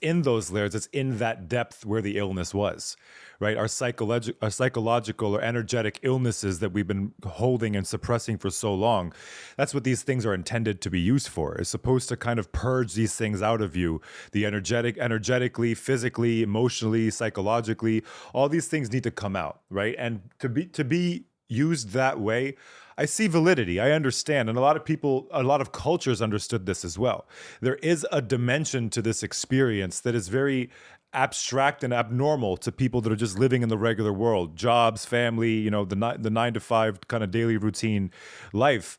in those layers. It's in that depth where the illness was, right? Our psychological or energetic illnesses that we've been holding and suppressing for so long. That's what these things are intended to be used for. It's supposed to kind of purge these things out of you. The energetically, physically, emotionally, psychologically, all these things need to come out, right? And to be used that way, I see validity. I understand. And a lot of cultures understood this as well. There is a dimension to this experience that is very abstract and abnormal to people that are just living in the regular world, jobs, family, the 9 to 5 kind of daily routine life.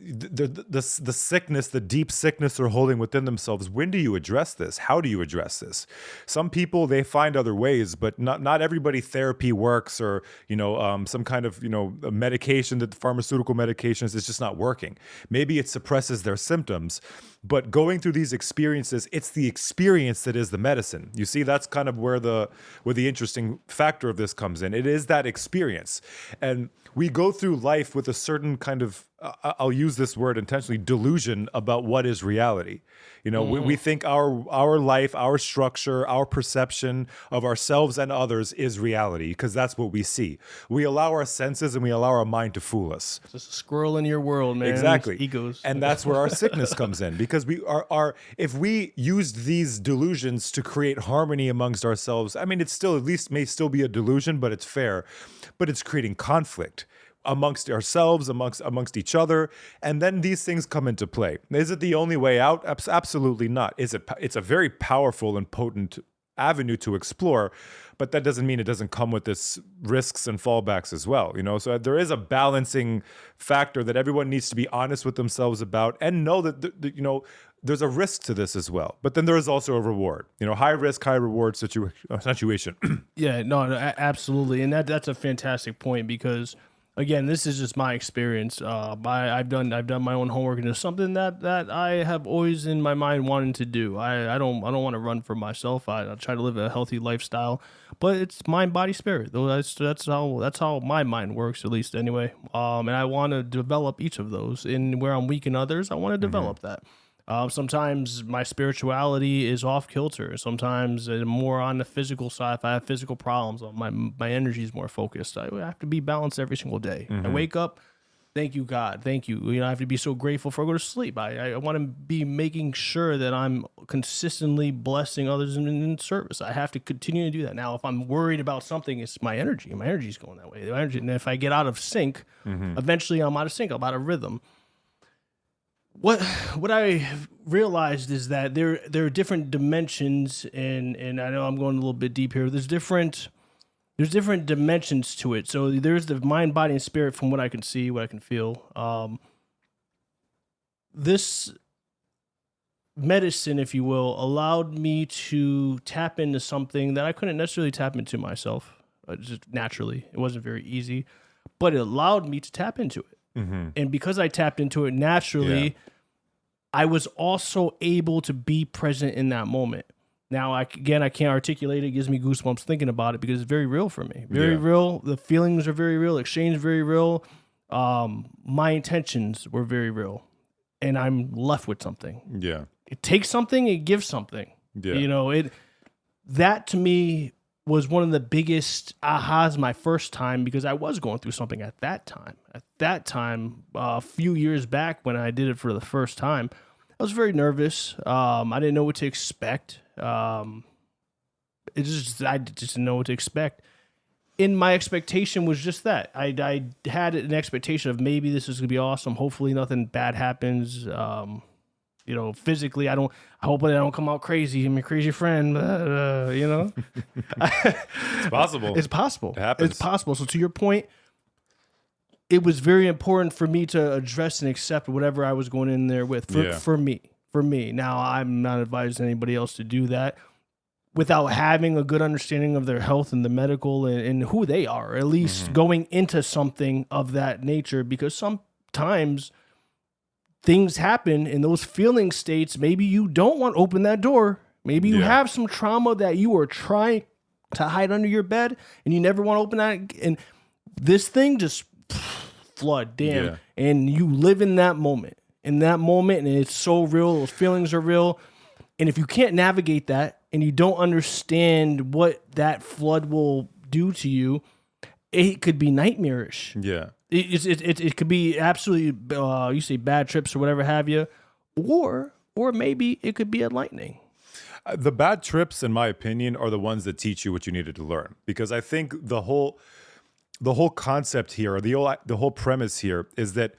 The sickness, the deep sickness they're holding within themselves. When do you address this? How do you address this? Some people, they find other ways, but not everybody therapy works, or some kind of a medication, that pharmaceutical medications is just not working. Maybe it suppresses their symptoms, but going through these experiences, it's the experience that is the medicine. You see, that's kind of where the interesting factor of this comes in. It is that experience, and we go through life with a certain kind of, I'll use this word intentionally, delusion about what is reality. We think our life, our structure, our perception of ourselves and others is reality, because that's what we see. We allow our senses and we allow our mind to fool us. It's just a squirrel in your world, man. Exactly. Egos. And that's where our sickness comes in, because we are if we used these delusions to create harmony amongst ourselves, I mean, it's still, at least may still be a delusion, but it's fair, but it's creating conflict amongst ourselves, amongst each other, and then these things come into play. Is it the only way out? Absolutely not. It's a very powerful and potent avenue to explore, but that doesn't mean it doesn't come with its risks and fallbacks as well. So there is a balancing factor that everyone needs to be honest with themselves about, and know that there's a risk to this as well. But then there is also a reward. High risk, high reward situation. Yeah, no, absolutely, and that's a fantastic point, because again, this is just my experience. I've done my own homework, and it's something that I have always in my mind wanting to do. I don't want to run for myself. I try to live a healthy lifestyle, but it's mind, body, spirit. That's how my mind works, at least anyway. And I want to develop each of those. And where I'm weak in others, I want to develop that. Sometimes my spirituality is off kilter. Sometimes more on the physical side. If I have physical problems, my energy is more focused. I have to be balanced every single day. I wake up, thank you, God, thank you. I have to be so grateful before I go to sleep. I want to be making sure that I'm consistently blessing others in service. I have to continue to do that. Now, if I'm worried about something, it's my energy. My energy is going that way. And if I get out of sync, eventually I'm out of sync. I'm out of rhythm. What I realized is that there are different dimensions, and I know I'm going a little bit deep here. There's different dimensions to it. So there's the mind, body, and spirit from what I can see, what I can feel. This medicine, if you will, allowed me to tap into something that I couldn't necessarily tap into myself, just naturally. It wasn't very easy, but it allowed me to tap into it. And because I tapped into it naturally, I was also able to be present in that moment. Now, I can't articulate it. It gives me goosebumps thinking about it, because it's very real for me. Very real. The feelings are very real. Exchange very real. My intentions were very real. And I'm left with something. Yeah. It takes something, it gives something. Yeah. That to me was one of the biggest ahas my first time, because I was going through something at that time. At that time, a few years back when I did it for the first time, I was very nervous. I didn't know what to expect. I just didn't know what to expect. And my expectation was just that. I had an expectation of maybe this is going to be awesome. Hopefully nothing bad happens. Physically, I hope I don't come out crazy. I'm a crazy friend, It's possible. It's possible. It happens. It's possible. So to your point, it was very important for me to address and accept whatever I was going in there with for me. Now, I'm not advising anybody else to do that without having a good understanding of their health and the medical and who they are, at least going into something of that nature, because sometimes things happen in those feeling states. Maybe you don't want to open that door. Maybe you have some trauma that you are trying to hide under your bed and you never want to open that. And this thing just flood, damn. Yeah. And you live in that moment, and it's so real. Those feelings are real. And if you can't navigate that and you don't understand what that flood will do to you, it could be nightmarish. Yeah. It could be absolutely you say bad trips or whatever have you, or maybe it could be enlightening. The bad trips, in my opinion, are the ones that teach you what you needed to learn. Because I think the whole concept here, or the whole premise here, is that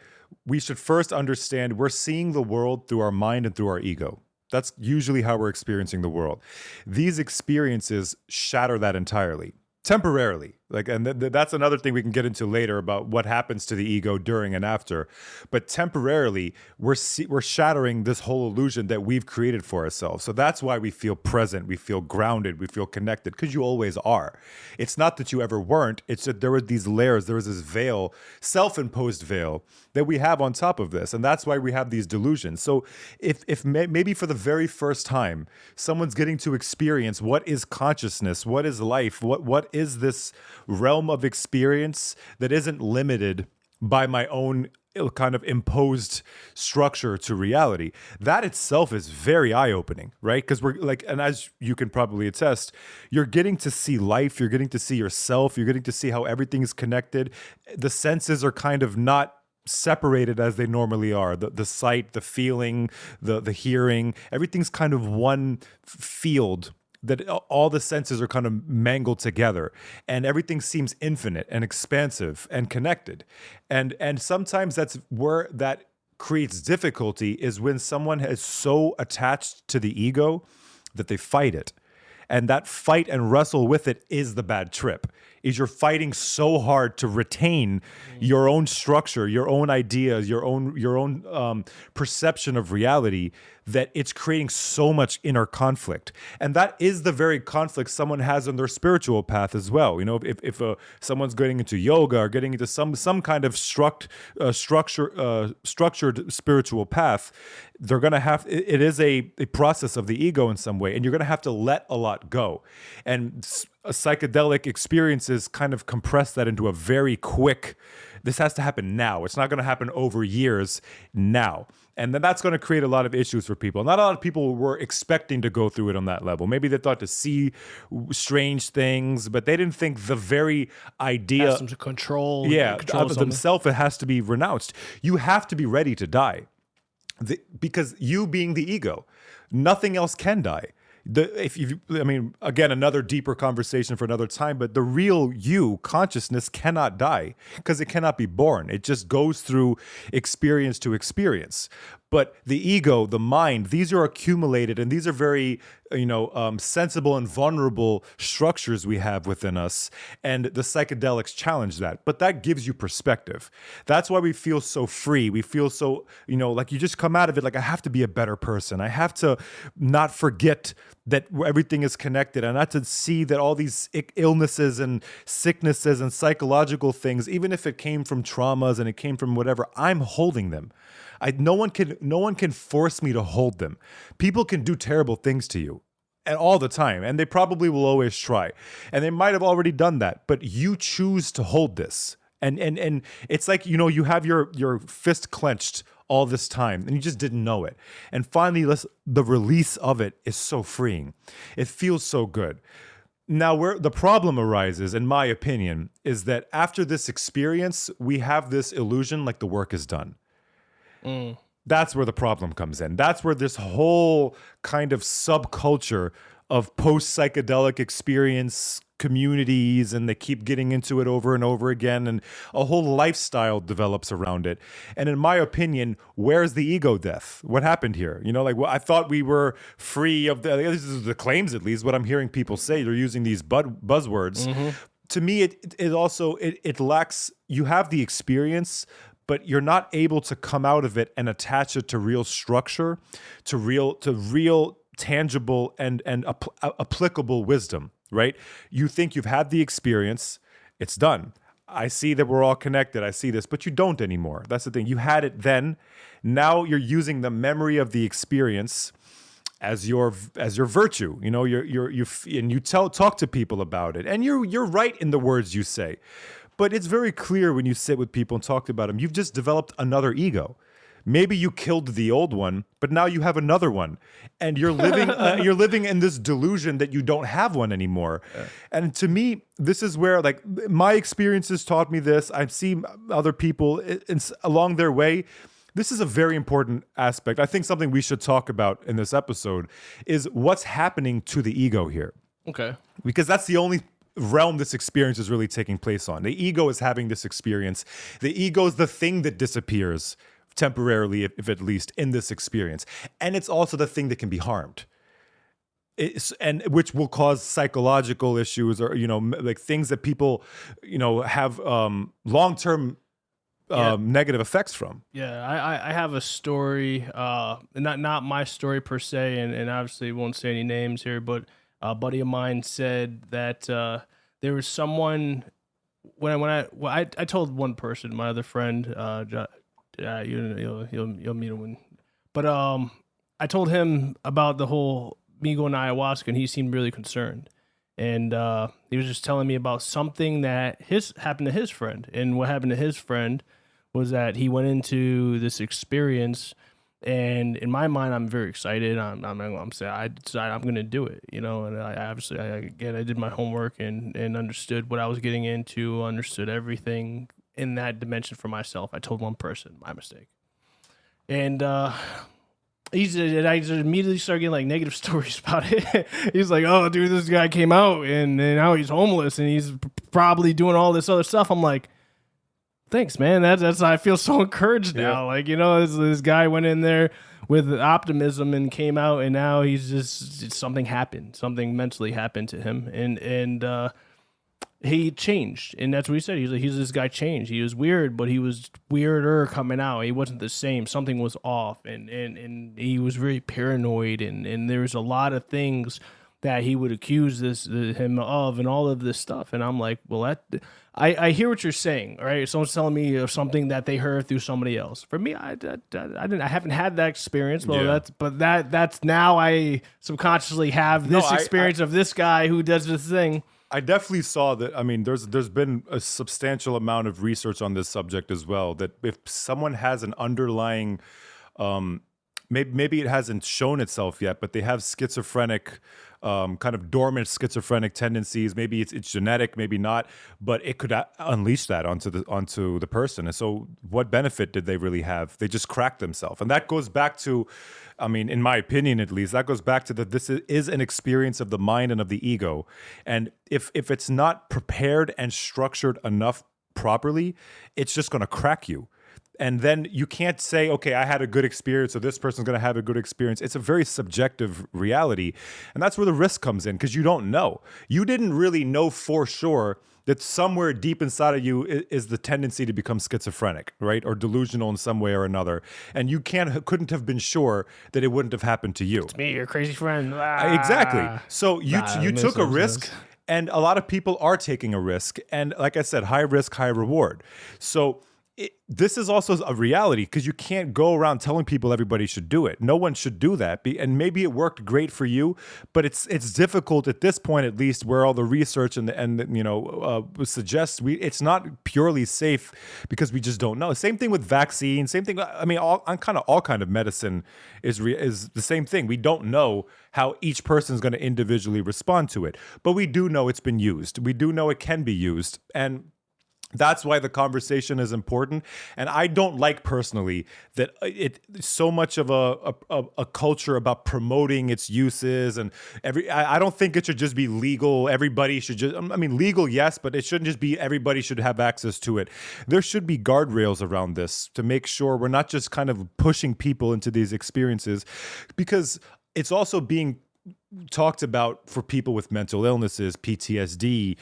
we should first understand we're seeing the world through our mind and through our ego. That's usually how we're experiencing the world. These experiences shatter that entirely. Temporarily, and that's another thing we can get into later about what happens to the ego during and after. But temporarily, we're shattering this whole illusion that we've created for ourselves. So that's why we feel present, we feel grounded, we feel connected, because you always are. It's not that you ever weren't. It's that there were these layers, there was this veil, self-imposed veil that we have on top of this, and that's why we have these delusions. So if maybe for the very first time, someone's getting to experience what is consciousness, what is life, what is this realm of experience that isn't limited by my own kind of imposed structure to reality, that itself is very eye-opening, right? Because we're like, and as you can probably attest, you're getting to see life, you're getting to see yourself, you're getting to see how everything is connected. The senses are kind of not separated as they normally are. The sight, the feeling, the hearing, everything's kind of one field that all the senses are kind of mangled together, and everything seems infinite and expansive and connected. And sometimes that's where that creates difficulty, is when someone is so attached to the ego that they fight it. And that fight and wrestle with it is the bad trip. Is you're fighting so hard to retain your own structure, your own ideas, your own perception of reality, that it's creating so much inner conflict. And that is the very conflict someone has on their spiritual path as well. You know, if someone's getting into yoga or getting into some kind of structured spiritual path, they're going to have, it is a process of the ego in some way, and you're going to have to let a lot go. And psychedelic experiences kind of compress that into a very quick, this has to happen now. It's not going to happen over years, now. And then that's going to create a lot of issues for people. Not a lot of people were expecting to go through it on that level. Maybe they thought to see strange things, but they didn't think the very idea Has some control. of themselves, it has to be renounced. You have to be ready to die. Because you being the ego, nothing else can die. Again, another deeper conversation for another time, but the real you, consciousness, cannot die because it cannot be born. It just goes through experience to experience. But the ego, the mind, these are accumulated, and these are very, sensible and vulnerable structures we have within us. And the psychedelics challenge that. But that gives you perspective. That's why we feel so free. We feel so, like you just come out of it like, I have to be a better person. I have to not forget that everything is connected, and not to see that all these illnesses and sicknesses and psychological things, even if it came from traumas and it came from whatever, I'm holding them. No one can force me to hold them. People can do terrible things to you, and all the time, and they probably will always try. And they might have already done that, but you choose to hold this. And it's like, you have your fist clenched all this time, and you just didn't know it. And finally, the release of it is so freeing. It feels so good. Now, where the problem arises, in my opinion, is that after this experience, we have this illusion like the work is done. That's where the problem comes in. That's where this whole kind of subculture of post-psychedelic experience communities, and they keep getting into it over and over again, and a whole lifestyle develops around it. And in my opinion, where's the ego death? What happened here? I thought we were free of this is the claims, at least what I'm hearing people say. They're using these buzzwords. Mm-hmm. To me, it also lacks, you have the experience, but you're not able to come out of it and attach it to real structure, to real tangible and applicable wisdom, right? You think you've had the experience, it's done. I see that we're all connected. I see this, but you don't anymore. That's the thing. You had it then. Now you're using the memory of the experience as your virtue. You talk to people about it, and you're right in the words you say. But it's very clear when you sit with people and talk about them, you've just developed another ego. Maybe you killed the old one, but now you have another one, and you're living you're living in this delusion that you don't have one anymore. And to me, this is where, like, my experiences taught me this. I've seen other people along their way. This is a very important aspect. I think something we should talk about in this episode is what's happening to the ego here. Okay. Because that's the only realm this experience is really taking place on. The ego is having this experience. The ego is the thing that disappears temporarily, if at least, in this experience. And it's also the thing that can be harmed. And which will cause psychological issues, or, like things that people, have long-term negative effects from. Yeah, I have a story, not my story per se, and obviously won't say any names here, but a buddy of mine said that there was someone I told one person, my other friend, you'll meet him, but I told him about the whole me going to ayahuasca, and he seemed really concerned. And he was just telling me about something that happened to his friend. And what happened to his friend was that he went into this experience, and in my mind, I'm very excited. I'm saying I decided I'm going to do it, and I did my homework and understood what I was getting into, understood everything in that dimension for myself. I told one person, my mistake. And I just immediately started getting like negative stories about it. He's like, "Oh, dude, this guy came out and now he's homeless and he's probably doing all this other stuff." I'm like, "Thanks, man. That's I feel so encouraged now." Like, this guy went in there with optimism and came out, and now he's just something happened. Something mentally happened to him, and he changed. And that's what he said. He's this guy changed. He was weird, but he was weirder coming out. He wasn't the same. Something was off, and he was very paranoid, and there was a lot of things that he would accuse him of, and all of this stuff. And I'm like, well, I hear what you're saying, all right? Someone's telling me of something that they heard through somebody else. For me, I haven't had that experience. Well, that's now I subconsciously have this experience of this guy who does this thing. I definitely saw that. I mean, there's been a substantial amount of research on this subject as well, that if someone has an underlying, maybe it hasn't shown itself yet, but they have schizophrenic, kind of dormant schizophrenic tendencies. Maybe it's genetic, maybe not, but it could unleash that onto the person. And so what benefit did they really have? They just cracked themselves. And that goes back to, I mean, in my opinion, at least, that goes back to that this is an experience of the mind and of the ego. And if it's not prepared and structured enough properly, it's just going to crack you. And then you can't say, okay, I had a good experience, so this person's going to have a good experience. It's a very subjective reality. And that's where the risk comes in, because you don't know. You didn't really know for sure that somewhere deep inside of you is the tendency to become schizophrenic, right? Or delusional in some way or another. And you couldn't have been sure that it wouldn't have happened to you. It's me, your crazy friend. Exactly. So you took a risk, and a lot of people are taking a risk. And like I said, high risk, high reward. So this is also a reality, because you can't go around telling people everybody should do it. No one should do that. And maybe it worked great for you, but it's difficult at this point, at least, where all the research suggests it's not purely safe, because we just don't know. Same thing with vaccines. Same thing. I mean, all kind of medicine is the same thing. We don't know how each person is going to individually respond to it, but we do know it's been used. We do know it can be used, and that's why the conversation is important. And I don't like personally that so much of a culture about promoting its uses, and I don't think it should just be legal. Everybody should legal, yes, but it shouldn't just be everybody should have access to it. There should be guardrails around this to make sure we're not just kind of pushing people into these experiences, because it's also being talked about for people with mental illnesses, PTSD,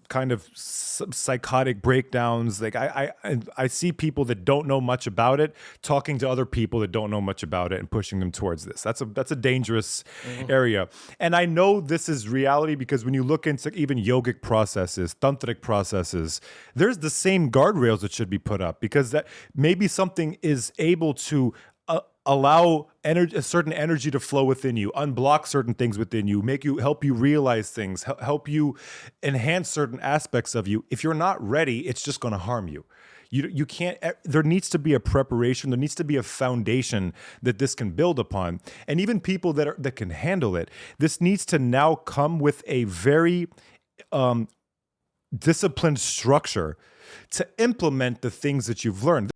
kind of psychotic breakdowns. Like I see people that don't know much about it talking to other people that don't know much about it and pushing them towards this. That's a dangerous area. And I know this is reality, because when you look into even yogic processes, tantric processes, there's the same guardrails that should be put up, because that maybe something is able to allow a certain energy to flow within you, unblock certain things within you, help you realize things, help you enhance certain aspects of you. If you're not ready, it's just going to harm you. You can't. There needs to be a preparation. There needs to be a foundation that this can build upon, and even people that can handle it. This needs to now come with a very disciplined structure to implement the things that you've learned.